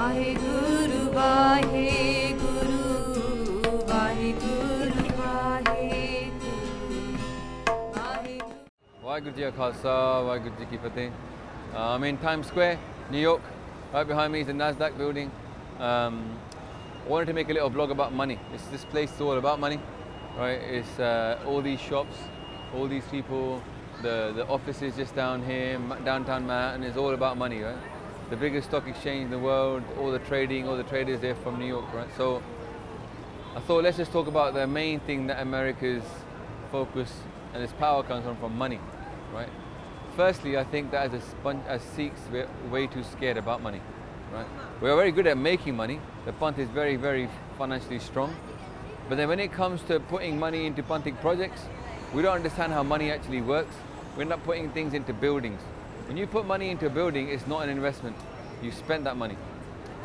Waheguru Waheguru Waheguru Waheguru Waheguru Waheguru Ji Ka Khalsa, Waheguru Ji Ki Fateh. I'm in Times Square, New York. Right behind me is the Nasdaq building. I wanted to make a little vlog about money. This place is all about money, right? It's all these shops, all these people, the offices just down here, downtown Manhattan is all about money, right? The biggest stock exchange in the world, all the trading, all the traders there from New York, right? So I thought let's just talk about the main thing that America's focus and its power comes from money, right? Firstly, I think that as Sikhs, we're way too scared about money, right? We're very good at making money. The Panth is very, very financially strong. But then when it comes to putting money into Panthic projects, we don't understand how money actually works. We end up putting things into buildings. When you put money into a building, it's not an investment. You spent that money.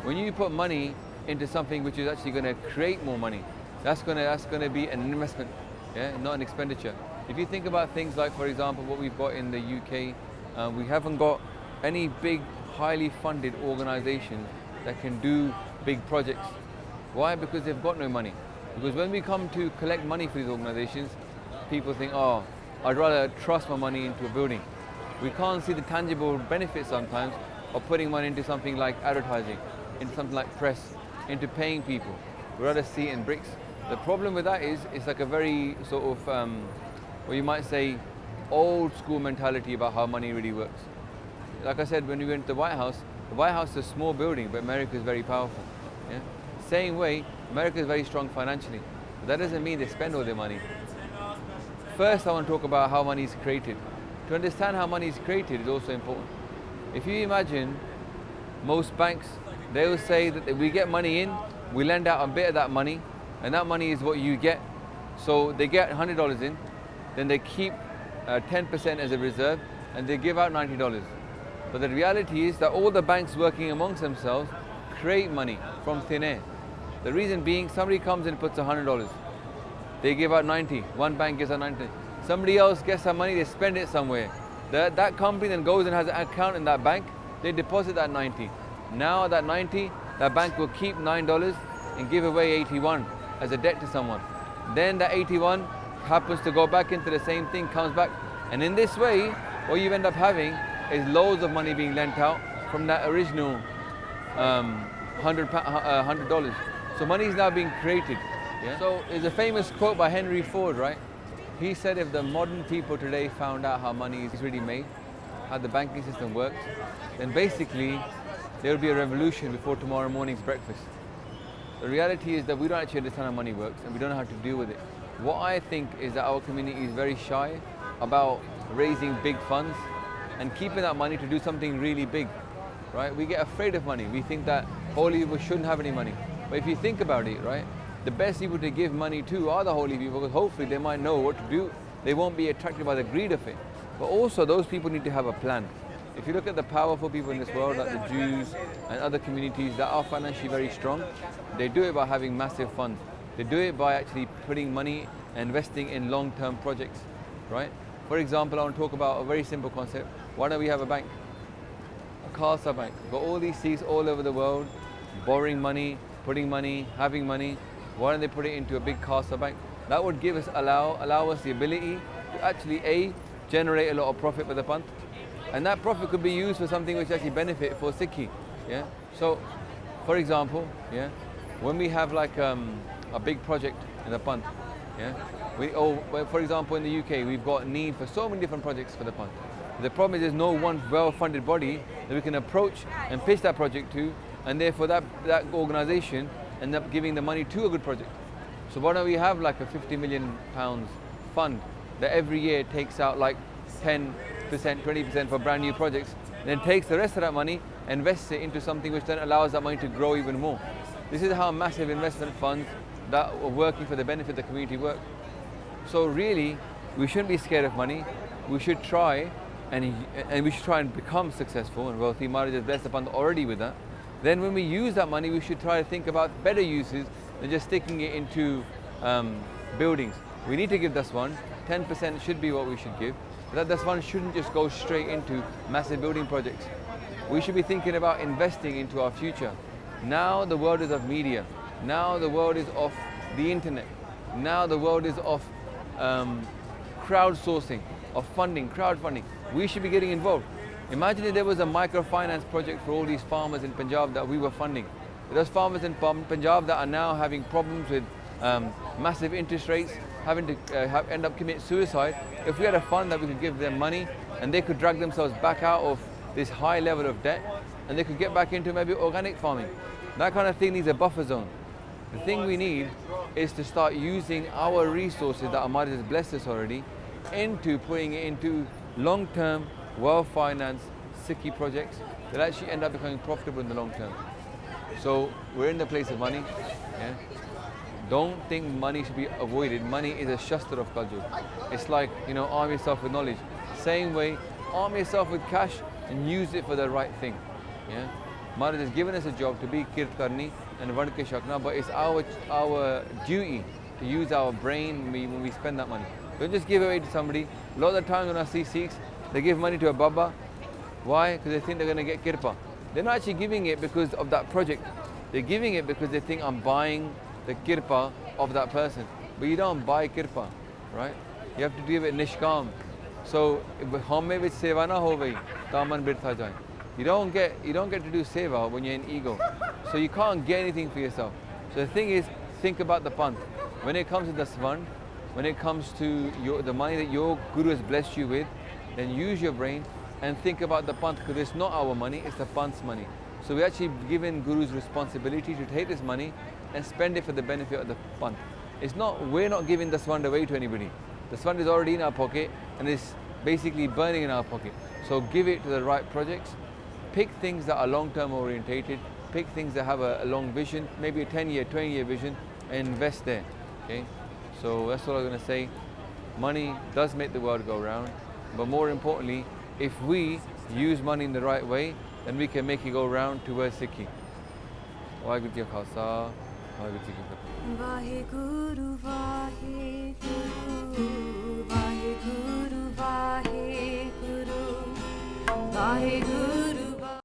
When you put money into something which is actually going to create more money, that's going to be an investment, yeah, not an expenditure. If you think about things like, for example, what we've got in the UK, we haven't got any big, highly funded organizations that can do big projects. Why? Because they've got no money. Because when we come to collect money for these organizations, people think, oh, I'd rather trust my money into a building. We can't see the tangible benefits sometimes of putting money into something like advertising, into something like press, into paying people. We'd rather see it in bricks. The problem with that is it's like a very sort of, well, you might say, old school mentality about how money really works. Like I said, when we went to the White House is a small building, but America is very powerful. Yeah? Same way, America is very strong financially, but that doesn't mean they spend all their money. First, I want to talk about how money is created. To understand how money is created is also important. If you imagine most banks, they will say that we get money in, we lend out a bit of that money, and that money is what you get. So they get $100 in, then they keep 10% as a reserve, and they give out $90. But the reality is that all the banks working amongst themselves create money from thin air. The reason being, somebody comes and puts $100. They give out 90. One bank gives out 90. Somebody else gets that money, they spend it somewhere. That company then goes and has an account in that bank, they deposit that 90. Now that 90, that bank will keep $9 and give away 81 as a debt to someone. Then that 81 happens to go back into the same thing, comes back. And in this way, what you end up having is loads of money being lent out from that original $100. So money is now being created. Yeah? So there's a famous quote by Henry Ford, right? He said if the modern people today found out how money is really made, how the banking system works, then basically there will be a revolution before tomorrow morning's breakfast. The reality is that we don't actually understand how money works and we don't know how to deal with it. What I think is that our community is very shy about raising big funds and keeping that money to do something really big, right? We get afraid of money. We think that holy people shouldn't have any money. But if you think about it, right, the best people to give money to are the holy people, because hopefully they might know what to do. They won't be attracted by the greed of it. But also those people need to have a plan. If you look at the powerful people in this world, like the Jews and other communities that are financially very strong, they do it by having massive funds. They do it by actually putting money and investing in long-term projects, right? For example, I want to talk about a very simple concept. Why don't we have a bank? A Khalsa bank. We've got all these Sikhs all over the world, borrowing money, putting money, having money. Why don't they put it into a big Khalsa bank? That would give us, allow us the ability to actually generate a lot of profit for the Panth. And that profit could be used for something which actually benefit for Sikhi. Yeah? So, for example, yeah, when we have like a big project in the Panth, yeah, for example, in the UK, we've got need for so many different projects for the Panth. The problem is there's no one well-funded body that we can approach and pitch that project to, and therefore that organisation end up giving the money to a good project. So why don't we have like a £50 million fund that every year takes out like 10%, 20% for brand new projects, and then takes the rest of that money and invests it into something which then allows that money to grow even more. This is how massive investment funds that are working for the benefit of the community work. So really, we shouldn't be scared of money. We should try and we should try and become successful and wealthy. Maharaj has blessed upon already with that. Then when we use that money, we should try to think about better uses than just sticking it into buildings. We need to give Daswan. 10% should be what we should give. But that Daswan shouldn't just go straight into massive building projects. We should be thinking about investing into our future. Now the world is of media. Now the world is of the internet. Now the world is of crowdsourcing, of funding, crowdfunding. We should be getting involved. Imagine if there was a microfinance project for all these farmers in Punjab that we were funding. Those farmers in Punjab that are now having problems with massive interest rates, having to end up commit suicide. If we had a fund that we could give them money and they could drag themselves back out of this high level of debt and they could get back into maybe organic farming. That kind of thing needs a buffer zone. The thing we need is to start using our resources that Ahmad has blessed us already into putting it into long-term, well-financed Sikhi projects that actually end up becoming profitable in the long term. So we're in the place of money. Yeah? Don't think money should be avoided. Money is a shastra of Kaljug. It's like, arm yourself with knowledge. Same way, arm yourself with cash and use it for the right thing. Yeah? Maharaj has given us a job to be kirt karni and vand ke shakna, but it's our duty to use our brain when we spend that money. Don't just give it away to somebody. A lot of the time when I see Sikhs, they give money to a Baba. Why? Because they think they're going to get kirpa. They're not actually giving it because of that project. They're giving it because they think I'm buying the kirpa of that person. But you don't buy kirpa, right? You have to give it nishkam. So, hamme vich seva na ho gayi, taman birtha jaye. You don't get to do seva when you're in ego. So you can't get anything for yourself. So the thing is, think about the panth. When it comes to the svand, when it comes to the money that your guru has blessed you with, then use your brain and think about the panth, because it's not our money, it's the panth's money. So we actually given Guru's responsibility to take this money and spend it for the benefit of the panth. We're not giving the swand away to anybody. The swand is already in our pocket and it's basically burning in our pocket. So give it to the right projects. Pick things that are long-term orientated. Pick things that have a long vision, maybe a 10-year, 20-year vision, and invest there. Okay? So that's all I'm going to say. Money does make the world go round, but more importantly, if we use money in the right way, then we can make it go round towards Sikhi. Waheguru Ji Ka Khalsa, Waheguru Ji Ki Fateh. Vaheguru Vaheguru